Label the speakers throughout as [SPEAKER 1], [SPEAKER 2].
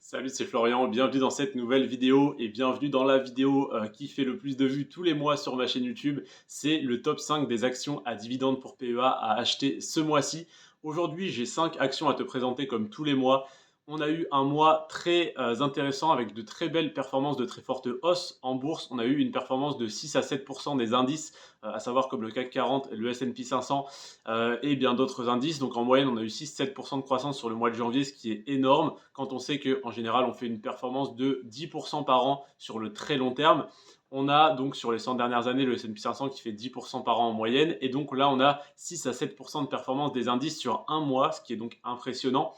[SPEAKER 1] Salut, c'est Florian, bienvenue dans cette nouvelle vidéo et bienvenue dans la vidéo qui fait le plus de vues tous les mois sur ma chaîne YouTube. C'est le top 5 des actions à dividendes pour PEA à acheter ce mois-ci. Aujourd'hui, j'ai 5 actions à te présenter comme tous les mois. On a eu un mois très intéressant avec de très belles performances, de très fortes hausses en bourse. On a eu une performance de 6 à 7% des indices, à savoir comme le CAC 40, le S&P 500 et bien d'autres indices. Donc en moyenne, on a eu 6-7% de croissance sur le mois de janvier, ce qui est énorme quand on sait qu'en général, on fait une performance de 10% par an sur le très long terme. On a donc sur les 100 dernières années le S&P 500 qui fait 10% par an en moyenne. Et donc là, on a 6 à 7% de performance des indices sur un mois, ce qui est donc impressionnant.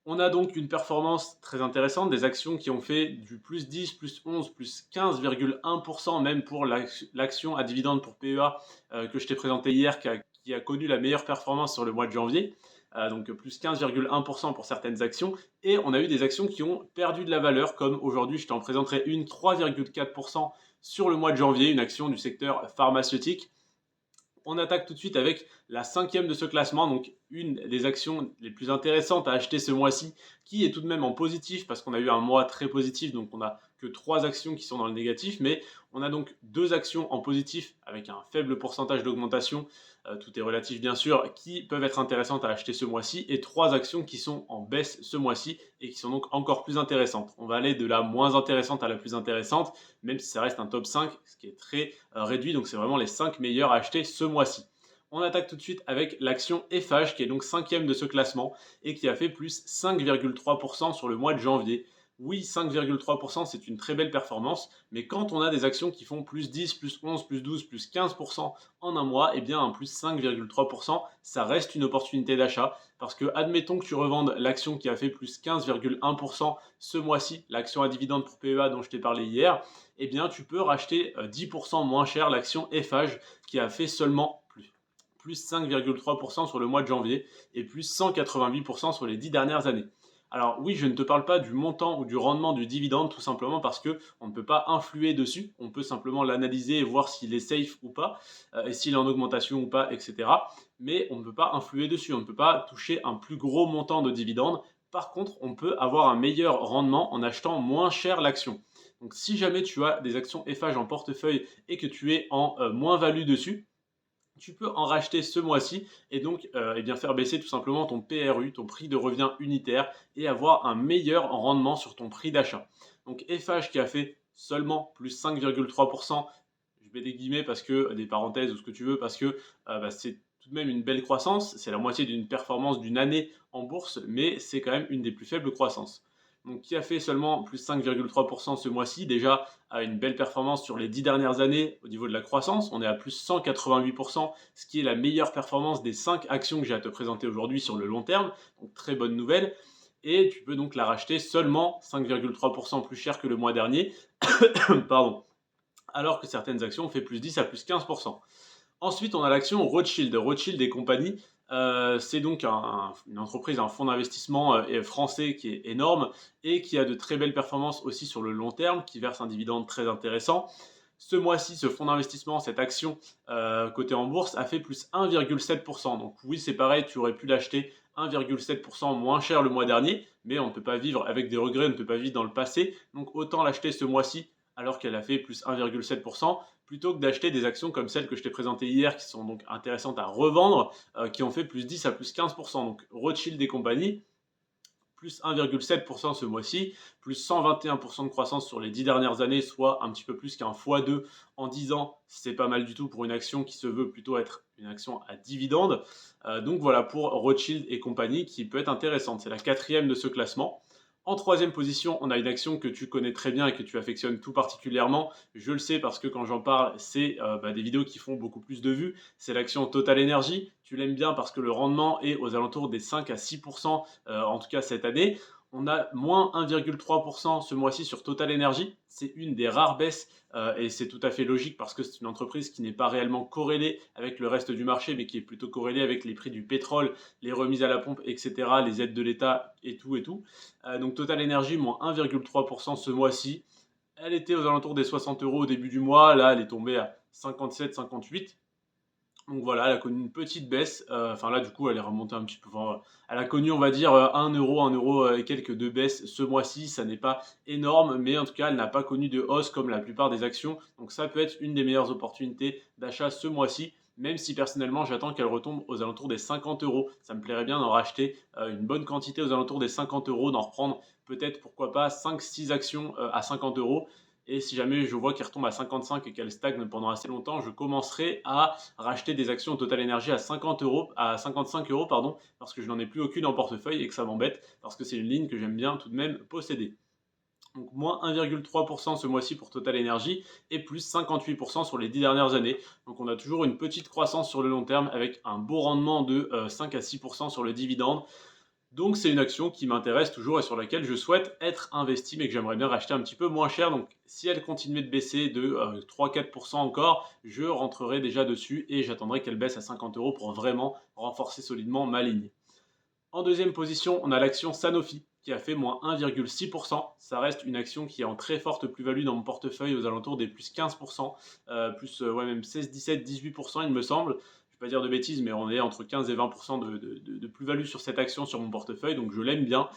[SPEAKER 1] On a donc une performance très intéressante, des actions qui ont fait du plus 10, plus 11, plus 15,1% même pour l'action à dividende pour PEA que je t'ai présenté hier, qui a connu la meilleure performance sur le mois de janvier. Donc plus 15,1% pour certaines actions. Et on a eu des actions qui ont perdu de la valeur, comme aujourd'hui je t'en présenterai une 3,4% sur le mois de janvier, une action du secteur pharmaceutique. On attaque tout de suite avec la cinquième de ce classement, donc une des actions les plus intéressantes à acheter ce mois-ci, qui est tout de même en positif parce qu'on a eu un mois très positif, donc on n'a que 3 actions qui sont dans le négatif, mais on a donc 2 actions en positif avec un faible pourcentage d'augmentation, tout est relatif bien sûr, qui peuvent être intéressantes à acheter ce mois-ci, et 3 actions qui sont en baisse ce mois-ci et qui sont donc encore plus intéressantes. On va aller de la moins intéressante à la plus intéressante, même si ça reste un top 5, ce qui est très réduit, donc c'est vraiment les 5 meilleurs à acheter ce mois-ci. On attaque tout de suite avec l'action FH qui est donc cinquième de ce classement et qui a fait plus 5,3% sur le mois de janvier. Oui, 5,3%, c'est une très belle performance, mais quand on a des actions qui font plus 10, plus 11, plus 12, plus 15% en un mois, eh bien un plus 5,3%, ça reste une opportunité d'achat. Parce que admettons que tu revendes l'action qui a fait plus 15,1% ce mois-ci, l'action à dividende pour PEA dont je t'ai parlé hier, eh bien tu peux racheter 10% moins cher l'action FH qui a fait seulement plus 5,3% sur le mois de janvier et plus 188% sur les 10 dernières années. Alors oui, je ne te parle pas du montant ou du rendement du dividende tout simplement parce qu'on ne peut pas influer dessus, on peut simplement l'analyser et voir s'il est safe ou pas, et s'il est en augmentation ou pas, etc. Mais on ne peut pas influer dessus, on ne peut pas toucher un plus gros montant de dividende. Par contre, on peut avoir un meilleur rendement en achetant moins cher l'action. Donc si jamais tu as des actions FH en portefeuille et que tu es en moins-value dessus, tu peux en racheter ce mois-ci et donc eh bien faire baisser tout simplement ton PRU, ton prix de revient unitaire, et avoir un meilleur rendement sur ton prix d'achat. Donc FH qui a fait seulement plus 5,3%, je mets des guillemets parce que des parenthèses ou ce que tu veux, parce que c'est tout de même une belle croissance, c'est la moitié d'une performance d'une année en bourse, mais c'est quand même une des plus faibles croissances. Donc qui a fait seulement plus 5,3% ce mois-ci, déjà a une belle performance sur les 10 dernières années au niveau de la croissance. On est à plus 188%, ce qui est la meilleure performance des 5 actions que j'ai à te présenter aujourd'hui sur le long terme. Donc très bonne nouvelle. Et tu peux donc la racheter seulement 5,3% plus cher que le mois dernier. Pardon. Alors que certaines actions ont fait plus 10 à plus 15%. Ensuite, on a l'action Rothschild, Rothschild et compagnie. C'est donc une entreprise, un fonds d'investissement français qui est énorme et qui a de très belles performances aussi sur le long terme, qui verse un dividende très intéressant. Ce mois-ci, ce fonds d'investissement, cette action cotée en bourse, a fait plus 1,7%. Donc oui, c'est pareil, tu aurais pu l'acheter 1,7% moins cher le mois dernier, mais on ne peut pas vivre avec des regrets, on ne peut pas vivre dans le passé. Donc autant l'acheter ce mois-ci alors qu'elle a fait plus 1,7%, plutôt que d'acheter des actions comme celles que je t'ai présentées hier, qui sont donc intéressantes à revendre, qui ont fait plus 10 à plus 15%. Donc Rothschild et compagnie, plus 1,7% ce mois-ci, plus 121% de croissance sur les 10 dernières années, soit un petit peu plus qu'un x2 en 10 ans. C'est pas mal du tout pour une action qui se veut plutôt être une action à dividende. Donc voilà pour Rothschild et compagnie qui peut être intéressante. C'est la quatrième de ce classement. En troisième position, on a une action que tu connais très bien et que tu affectionnes tout particulièrement. Je le sais parce que quand j'en parle, c'est des vidéos qui font beaucoup plus de vues. C'est l'action Total Energy. Tu l'aimes bien parce que le rendement est aux alentours des 5 à 6%, en tout cas cette année. On a moins 1,3% ce mois-ci sur Total Energy. C'est une des rares baisses et c'est tout à fait logique parce que c'est une entreprise qui n'est pas réellement corrélée avec le reste du marché, mais qui est plutôt corrélée avec les prix du pétrole, les remises à la pompe, etc., les aides de l'État et tout et tout. Donc Total Energy, moins 1,3% ce mois-ci. Elle était aux alentours des 60 € au début du mois. Là, elle est tombée à 57, 58. Donc voilà, elle a connu une petite baisse, enfin là du coup elle est remontée un petit peu, enfin, elle a connu on va dire, 1 €, 1 € et quelques de baisse ce mois-ci. Ça n'est pas énorme, mais en tout cas elle n'a pas connu de hausse comme la plupart des actions. Donc ça peut être une des meilleures opportunités d'achat ce mois-ci, même si personnellement j'attends qu'elle retombe aux alentours des 50 €. Ça me plairait bien d'en racheter, une bonne quantité aux alentours des 50 €, d'en reprendre peut-être pourquoi pas 5-6 actions, à 50 €. Et si jamais je vois qu'elle retombe à 55 et qu'elle stagne pendant assez longtemps, je commencerai à racheter des actions Total Energy à 50 €, à 55 € pardon, parce que je n'en ai plus aucune en portefeuille et que ça m'embête, parce que c'est une ligne que j'aime bien tout de même posséder. Donc moins 1,3% ce mois-ci pour Total Energy et plus 58% sur les 10 dernières années. Donc on a toujours une petite croissance sur le long terme avec un beau rendement de 5 à 6% sur le dividende. Donc c'est une action qui m'intéresse toujours et sur laquelle je souhaite être investi, mais que j'aimerais bien racheter un petit peu moins cher. Donc si elle continuait de baisser de 3-4% encore, je rentrerai déjà dessus et j'attendrai qu'elle baisse à 50 € pour vraiment renforcer solidement ma ligne. En deuxième position, on a l'action Sanofi qui a fait moins 1,6%. Ça reste une action qui est en très forte plus-value dans mon portefeuille aux alentours des plus 15%, plus ouais, même 16, 17, 18% il me semble. Je ne vais pas dire de bêtises, mais on est entre 15 et 20% de plus-value sur cette action sur mon portefeuille, donc je l'aime bien.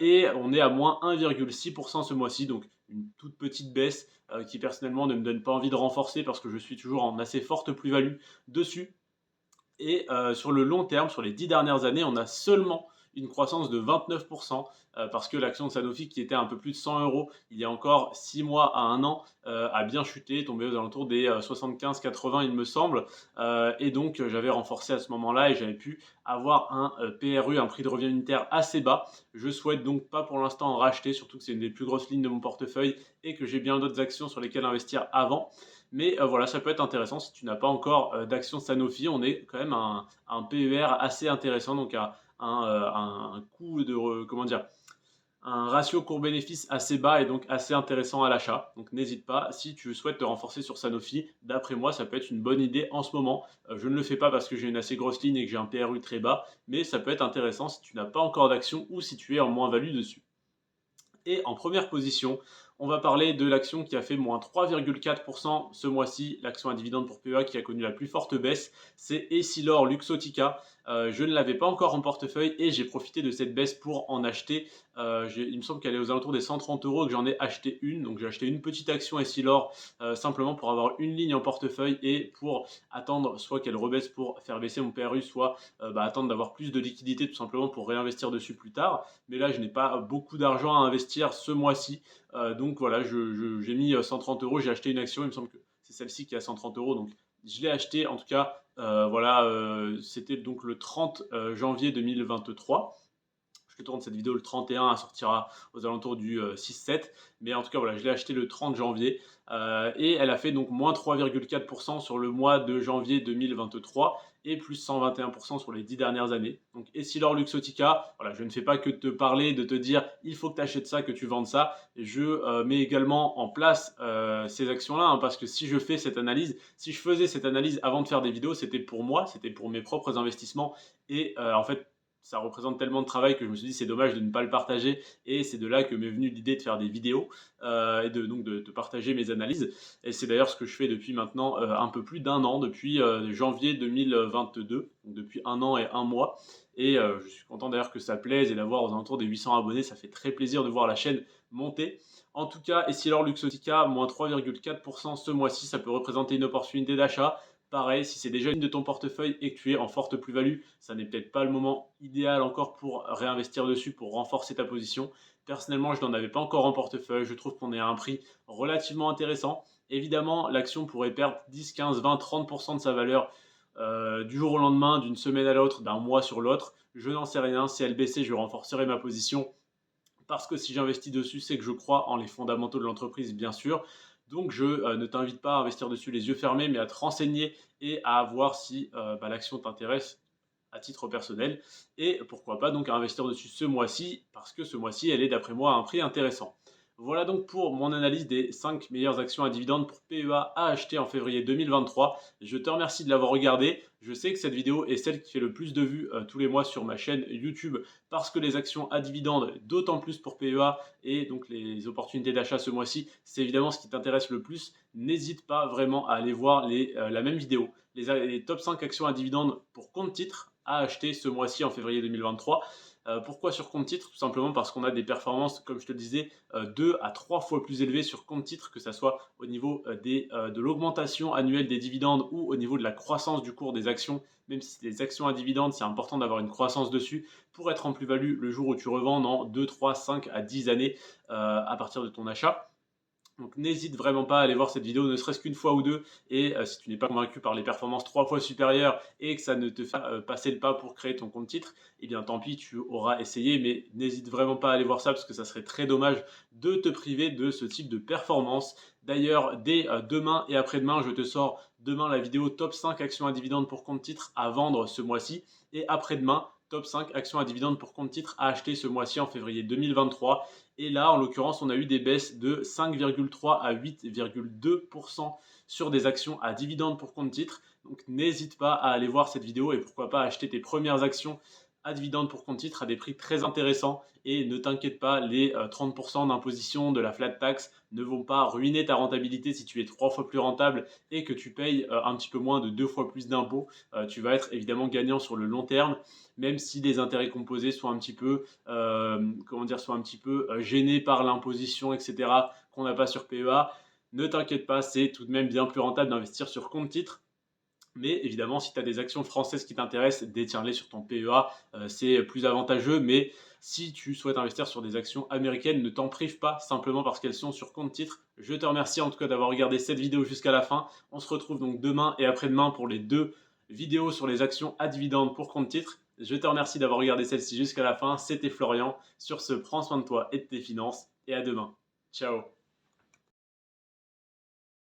[SPEAKER 1] Et on est à moins 1,6% ce mois-ci, donc une toute petite baisse qui personnellement ne me donne pas envie de renforcer parce que je suis toujours en assez forte plus-value dessus. Et sur le long terme, sur les 10 dernières années, on a seulement une croissance de 29%, parce que l'action de Sanofi, qui était à un peu plus de 100 € il y a encore 6 mois à 1 an, a bien chuté, tombé aux alentours des 75-80 il me semble. Et donc j'avais renforcé à ce moment-là et j'avais pu avoir un PRU, un prix de revient unitaire assez bas. Je souhaite donc pas pour l'instant en racheter, surtout que c'est une des plus grosses lignes de mon portefeuille et que j'ai bien d'autres actions sur lesquelles investir avant. Mais voilà, ça peut être intéressant si tu n'as pas encore d'action Sanofi. On est quand même à un PER assez intéressant, donc à un coût de, comment dire, un ratio court-bénéfice assez bas et donc assez intéressant à l'achat. Donc n'hésite pas, si tu souhaites te renforcer sur Sanofi, d'après moi, ça peut être une bonne idée en ce moment. Je ne le fais pas parce que j'ai une assez grosse ligne et que j'ai un PRU très bas, mais ça peut être intéressant si tu n'as pas encore d'action ou si tu es en moins-value dessus. Et en première position, on va parler de l'action qui a fait moins 3,4% ce mois-ci, l'action à dividende pour PEA qui a connu la plus forte baisse, c'est Essilor Luxottica. Je ne l'avais pas encore en portefeuille et j'ai profité de cette baisse pour en acheter. Il me semble qu'elle est aux alentours des 130 € et que j'en ai acheté une. Donc j'ai acheté une petite action Essilor simplement pour avoir une ligne en portefeuille et pour attendre soit qu'elle rebaisse pour faire baisser mon PRU, soit attendre d'avoir plus de liquidité tout simplement pour réinvestir dessus plus tard. Mais là, je n'ai pas beaucoup d'argent à investir ce mois-ci. Donc voilà, j'ai mis 130 €, j'ai acheté une action, il me semble que c'est celle-ci qui est à 130 €, donc je l'ai acheté. En tout cas, voilà, c'était donc le 30 janvier 2023. Je te tourne cette vidéo le 31, elle sortira aux alentours du 6-7. Mais en tout cas, voilà, je l'ai acheté le 30 janvier. Et elle a fait donc moins 3,4% sur le mois de janvier 2023 et plus 121% sur les 10 dernières années. Donc Essilor Luxottica, voilà, je ne fais pas que te parler, de te dire il faut que tu achètes ça, que tu vendes ça. Je mets également en place ces actions-là, hein, parce que si je fais cette analyse, si je faisais cette analyse avant de faire des vidéos, c'était pour moi, c'était pour mes propres investissements. Et en fait, ça représente tellement de travail que je me suis dit c'est dommage de ne pas le partager et c'est de là que m'est venue l'idée de faire des vidéos et de partager mes analyses. Et c'est d'ailleurs ce que je fais depuis maintenant un peu plus d'un an, depuis janvier 2022, donc depuis un an et un mois. Et je suis content d'ailleurs que ça plaise et d'avoir aux alentours des 800 abonnés, ça fait très plaisir de voir la chaîne monter. En tout cas, Essilor Luxottica, moins 3,4% ce mois-ci, ça peut représenter une opportunité d'achat. Pareil, si c'est déjà une de ton portefeuille et que tu es en forte plus-value, ça n'est peut-être pas le moment idéal encore pour réinvestir dessus, pour renforcer ta position. Personnellement, je n'en avais pas encore en portefeuille. Je trouve qu'on est à un prix relativement intéressant. Évidemment, l'action pourrait perdre 10, 15, 20, 30% de sa valeur du jour au lendemain, d'une semaine à l'autre, d'un mois sur l'autre. Je n'en sais rien. Si elle baissait, je renforcerai ma position parce que si j'investis dessus, c'est que je crois en les fondamentaux de l'entreprise, bien sûr. Donc je ne t'invite pas à investir dessus les yeux fermés, mais à te renseigner et à voir si l'action t'intéresse à titre personnel. Et pourquoi pas donc à investir dessus ce mois-ci, parce que ce mois-ci, elle est d'après moi à un prix intéressant. Voilà donc pour mon analyse des 5 meilleures actions à dividendes pour PEA à acheter en février 2023. Je te remercie de l'avoir regardé. Je sais que cette vidéo est celle qui fait le plus de vues tous les mois sur ma chaîne YouTube parce que les actions à dividendes, d'autant plus pour PEA et donc les opportunités d'achat ce mois-ci, c'est évidemment ce qui t'intéresse le plus. N'hésite pas vraiment à aller voir la même vidéo, les top 5 actions à dividendes pour compte titre à acheter ce mois-ci en février 2023. Pourquoi sur compte titre? Tout simplement parce qu'on a des performances, comme je te le disais, 2 à 3 fois plus élevées sur compte titre, que ce soit au niveau de l'augmentation annuelle des dividendes ou au niveau de la croissance du cours des actions. Même si c'est des actions à dividendes, c'est important d'avoir une croissance dessus pour être en plus-value le jour où tu revends dans 2, 3, 5 à 10 années à partir de ton achat. Donc n'hésite vraiment pas à aller voir cette vidéo, ne serait-ce qu'une fois ou deux. Et si tu n'es pas convaincu par les performances 3 fois supérieures et que ça ne te fait passer le pas pour créer ton compte titre, eh bien tant pis, tu auras essayé. Mais n'hésite vraiment pas à aller voir ça parce que ça serait très dommage de te priver de ce type de performance. D'ailleurs, dès demain et après-demain, je te sors demain la vidéo top 5 actions à dividendes pour compte titre à vendre ce mois-ci. Et après-demain, top 5 actions à dividendes pour compte titre à acheter ce mois-ci en février 2023. Et là, en l'occurrence, on a eu des baisses de 5,3 à 8,2% sur des actions à dividendes pour compte titre. Donc n'hésite pas à aller voir cette vidéo et pourquoi pas acheter tes premières actions à dividendes pour compte titre à des prix très intéressants. Et ne t'inquiète pas, les 30% d'imposition de la flat tax ne vont pas ruiner ta rentabilité si tu es 3 fois plus rentable et que tu payes un petit peu moins de 2 fois plus d'impôts. Tu vas être évidemment gagnant sur le long terme, même si les intérêts composés sont un petit peu, gênés par l'imposition, etc., qu'on n'a pas sur PEA. Ne t'inquiète pas, c'est tout de même bien plus rentable d'investir sur compte titre. Mais évidemment, si tu as des actions françaises qui t'intéressent, détiens-les sur ton PEA, c'est plus avantageux. Mais si tu souhaites investir sur des actions américaines, ne t'en prive pas simplement parce qu'elles sont sur compte titre. Je te remercie en tout cas d'avoir regardé cette vidéo jusqu'à la fin. On se retrouve donc demain et après-demain pour les 2 vidéos sur les actions à dividendes pour compte titre. Je te remercie d'avoir regardé celle-ci jusqu'à la fin. C'était Florian. Sur ce, prends soin de toi et de tes finances et à demain. Ciao.